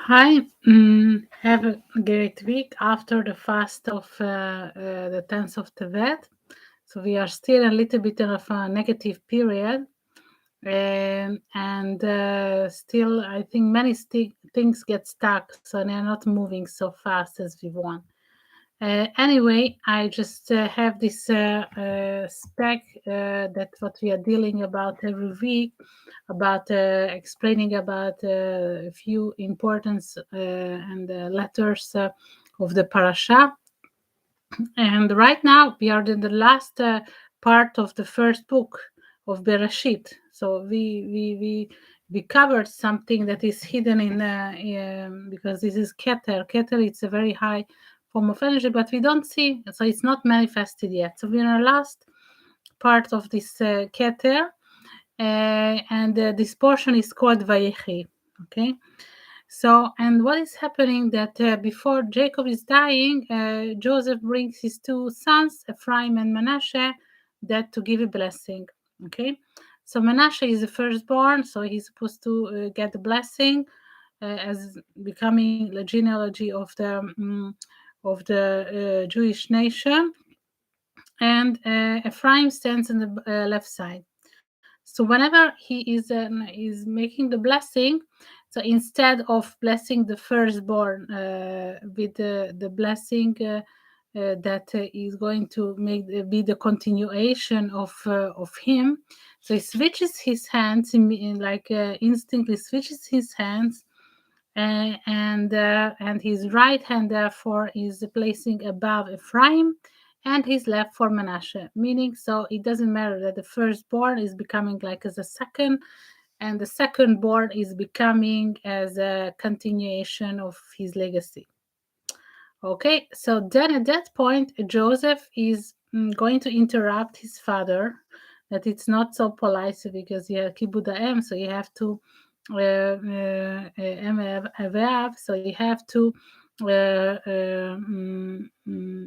Hi, have a great week after the fast of the 10th of Tevet. So we are still a little bit of a negative period, and still I think many things get stuck, so they're not moving so fast as we want. Anyway, I just have this spec that what we are dealing about every week, about explaining about a few importance and letters of the Parasha. And right now we are in the last part of the first book of Bereshit. So we covered something that is hidden because this is Keter. Keter, it's a very high form of energy, but we don't see, so it's not manifested yet. So we're in the last part of this Keter, and this portion is called Vaychi. Okay. So, and what is happening that before Jacob is dying, Joseph brings his two sons, Ephraim and Manasseh, that to give a blessing. Okay, so Manasseh is the firstborn, so he's supposed to get the blessing as becoming the genealogy of the Jewish nation, and Ephraim stands on the left side. So whenever is making the blessing, so instead of blessing the firstborn with the blessing that is going to be the continuation of him, so he switches his hands like instantly switches his hands, and his right hand therefore is placing above Ephraim, and his left for Manasseh. Meaning, so it doesn't matter that the firstborn is becoming like as a second, and the secondborn is becoming as a continuation of his legacy. Okay, so then at that point, Joseph is going to interrupt his father. That it's not so polite because you have kibud ha'em, so you have to so you have to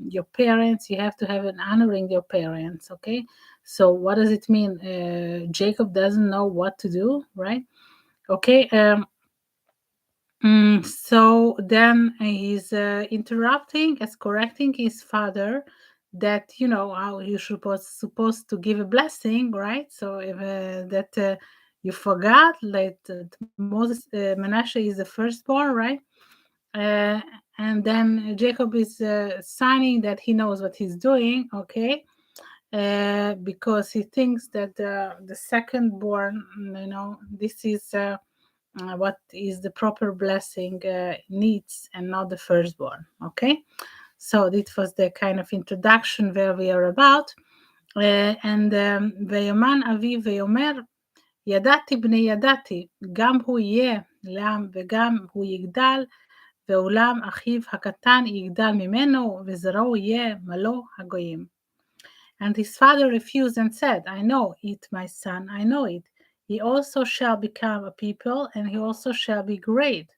your parents. You have to have an honoring your parents. Okay, so what does it mean? Jacob doesn't know what to do, right? Okay, so then he's interrupting as correcting his father that how you supposed to give a blessing, right? So if that you forgot like Moses Manasseh is the firstborn, right? uh, and then Jacob is signing that he knows what he's doing, okay, because he thinks that the secondborn, this is what is the proper blessing needs and not the firstborn. Okay, so this was the kind of introduction where we are about. And ויאמן אבי ויאמר ידעתי בני ידעתי גם הוא יהיה לעם וגם הוא יגדל ואולם אחיו הקטן יגדל ממנו וזרעו יהיה מלוא הגויים. And his father refused and said, I know it, my son, I know it. He also shall become a people, and he also shall be great.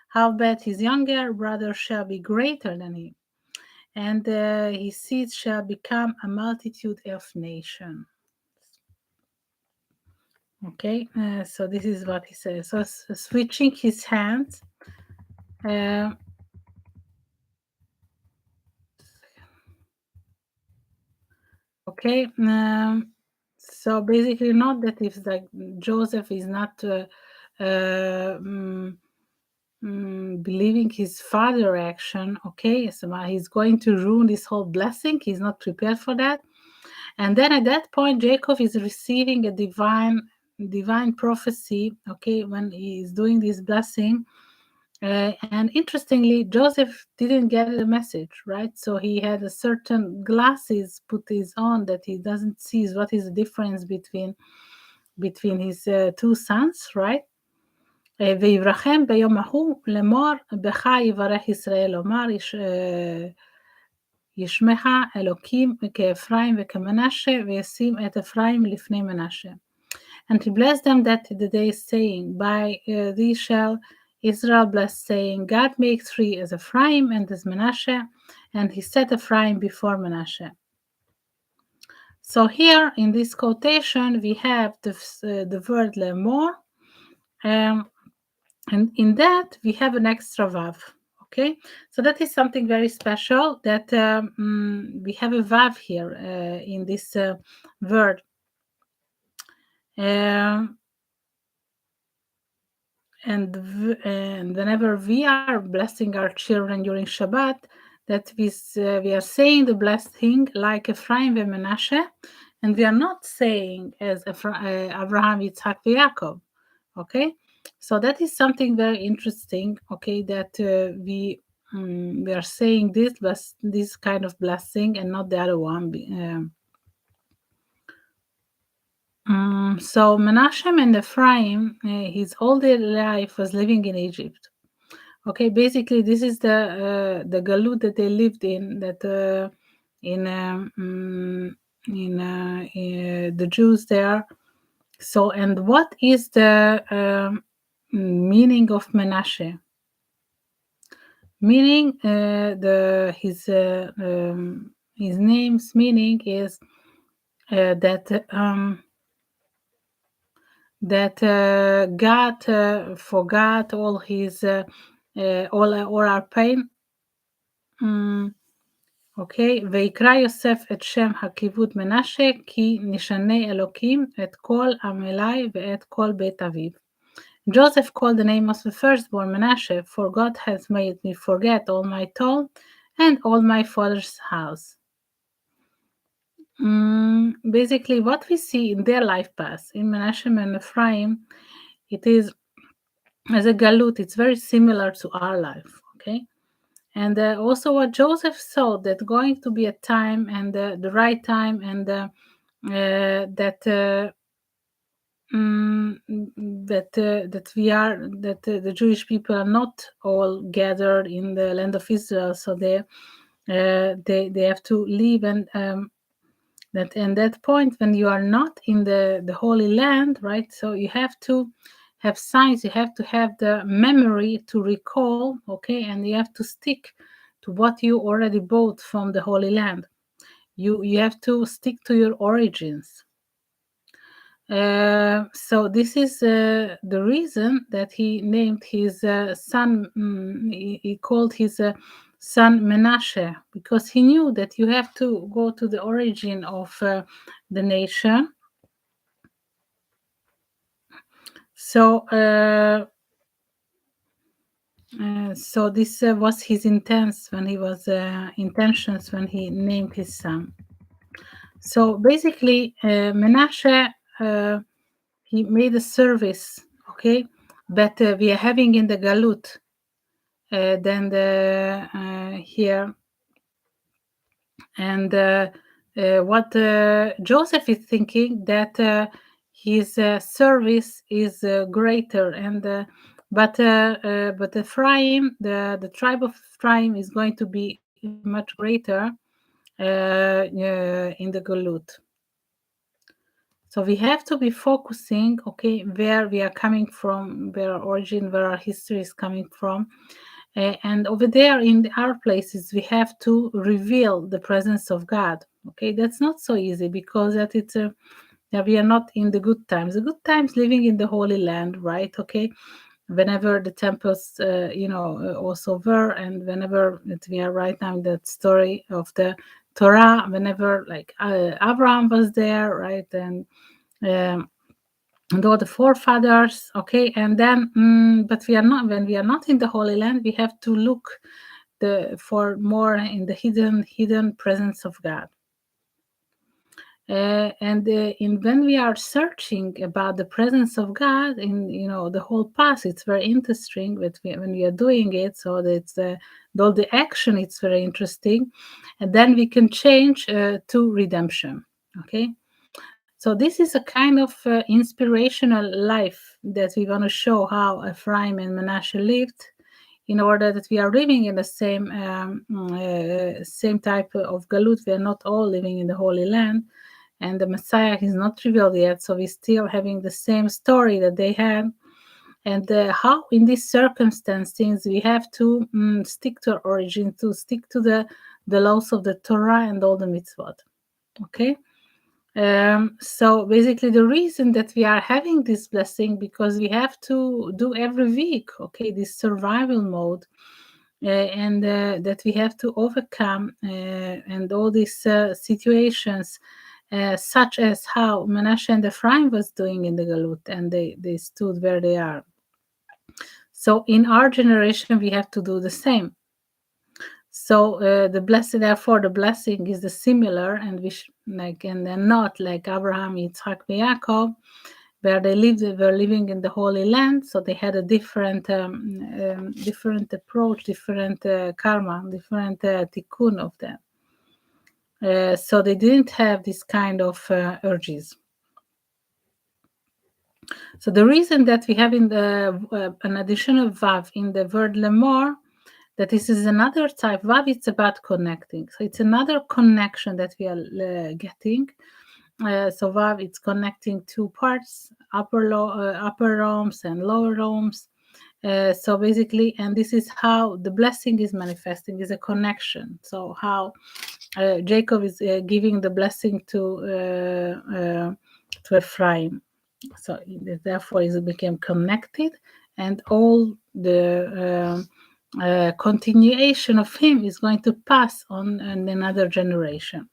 Howbeit his younger brother shall be greater than he, and his seed shall become a multitude of nations. Okay, so this is what he says. So switching his hands. Okay, so basically, not that if like Joseph is not believing his father action, okay, so he's going to ruin this whole blessing. He's not prepared for that. And then at that point, Jacob is receiving a divine prophecy, okay, when he is doing this blessing. And interestingly, Joseph didn't get the message, right? So he had a certain glasses put his on that he doesn't see what is the difference between his two sons, right? ויברחם ביום ההוא לאמור בך יברך ישראל לומר ישמך אלוקים כאפרים וכמנשה וישים את אפרים לפני מנשה. And he blessed them that the day saying, by thee shall Israel bless, saying, God make three as Ephraim and as Manasseh, and he set Ephraim before Manasseh. So here in this quotation we have the word lemor, And in that, we have an extra vav. Okay, so that is something very special that we have a vav here in this word. Um, and whenever we are blessing our children during Shabbat, that we are saying the blessing like Ephraim and Menashe, and we are not saying as Abraham, Yitzhak, Jaakov. Okay, so that is something very interesting. Okay, that we are saying this kind of blessing and not the other one. So Menachem and Ephraim, his whole life was living in Egypt. Okay, basically this is the galut that they lived in. That in the Jews there. So, and what is the meaning of Menashe? Meaning his name's meaning is that God forgot all his all our pain. אוקיי, ויקרא יוסף את שם הכיבוד מנשה, כי נשנה אלוקים את כל עמלי ואת כל בית אביו. Joseph called the name of the firstborn Menashe, for God has made me forget all my toil and all my father's house. Basically, what we see in their life path, in Menashe and Ephraim, it is as a galut, it's very similar to our life, okay? And also what Joseph saw, that going to be a time and the right time, and that the Jewish people are not all gathered in the land of Israel, so they have to leave, and that point when you are not in the Holy Land, right? So you have to have signs, you have to have the memory to recall, okay, and you have to stick to what you already bought from the Holy Land. You have to stick to your origins. So this is the reason that he named his son. He called his son Menashe, because he knew that you have to go to the origin of the nation. So so this was his intentions when he named his son. So basically, Menashe, he made a service, okay, that we are having in the Galut. Then here, and what Joseph is thinking, that his service is greater, and but Ephraim, the tribe of Ephraim, is going to be much greater in the Galut. So we have to be focusing, okay, where we are coming from, where our origin, where our history is coming from. And over there in our places, we have to reveal the presence of God. Okay, that's not so easy, because that we are not in the good times. The good times living in the Holy Land, right? Okay, whenever the temples, also were, and whenever we are right now in that story of the Torah, whenever like Abraham was there, right, and all the forefathers, okay, and then but we are not, when we are not in the Holy Land, we have to look for more in the hidden presence of God. And when we are searching about the presence of God in the whole path, it's very interesting. But when we are doing it, so that's all the action, it's very interesting, and then we can change to redemption. Okay, so this is a kind of inspirational life that we want to show how Ephraim and Manasseh lived, in order that we are living in the same type of galut. We are not all living in the Holy Land, and the Messiah is not revealed yet, so we're still having the same story that they had. And how in these circumstances we have to stick to our origin, to stick to the laws of the Torah and all the mitzvot. Okay. So basically, the reason that we are having this blessing because we have to do every week, okay, this survival mode, and that we have to overcome, and all these situations, such as how Menashe and Ephraim was doing in the Galut, and they stood where they are. So in our generation, we have to do the same. So the blessing, therefore, the blessing is the similar, and we like, and then not like Abraham, Yitzhak, and Jaakov, where they were living in the Holy Land. So they had a different, different approach, different karma, different tikkun of them. So they didn't have this kind of urges. So the reason that we have in the an additional vav in the word lemor, that this is another type. Vav, it's about connecting. So it's another connection that we are getting. So Vav, it's connecting two parts, upper realms and lower realms. So basically, and this is how the blessing is manifesting, is a connection. So how Jacob is giving the blessing to Ephraim. So therefore, it became connected, and all the continuation of him is going to pass on in another generation.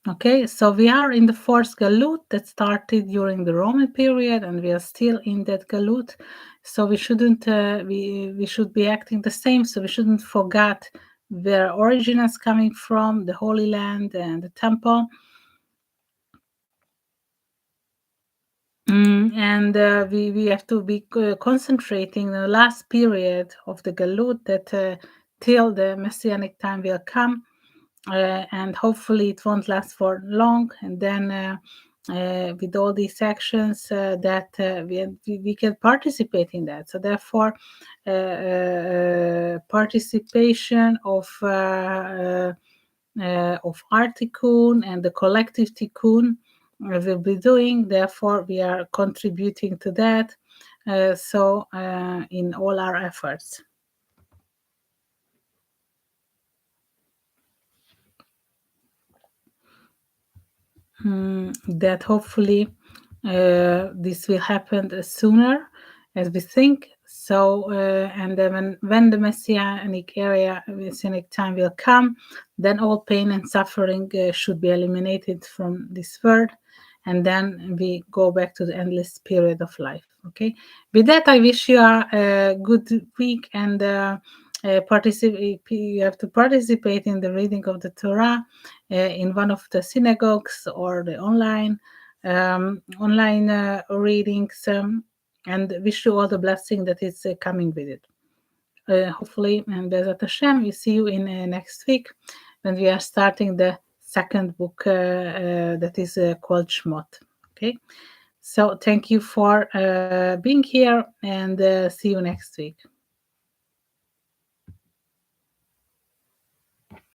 Okay, so we are in the fourth galut that started during the Roman period, and we are still in that galut. So we shouldn't we should be acting the same. So we shouldn't forget where origin is coming from, the Holy Land and the temple. And we have to be concentrating the last period of the galut that till the messianic time will come, and hopefully it won't last for long. And then with all these actions that we can participate in that. So therefore, participation of our tikkun and the collective tikkun will be doing. Therefore, we are contributing to that. So in all our efforts. That hopefully this will happen sooner as we think. So, and then when the messianic time will come, then all pain and suffering should be eliminated from this world, and then we go back to the endless period of life. Okay. With that, I wish you a good week, and participate. You have to participate in the reading of the Torah in one of the synagogues or the online readings, and wish you all the blessing that is coming with it. Hopefully, and Bezat Hashem, we see you in next week when we are starting the second book that is called Shmot. Okay, so thank you for being here, and see you next week.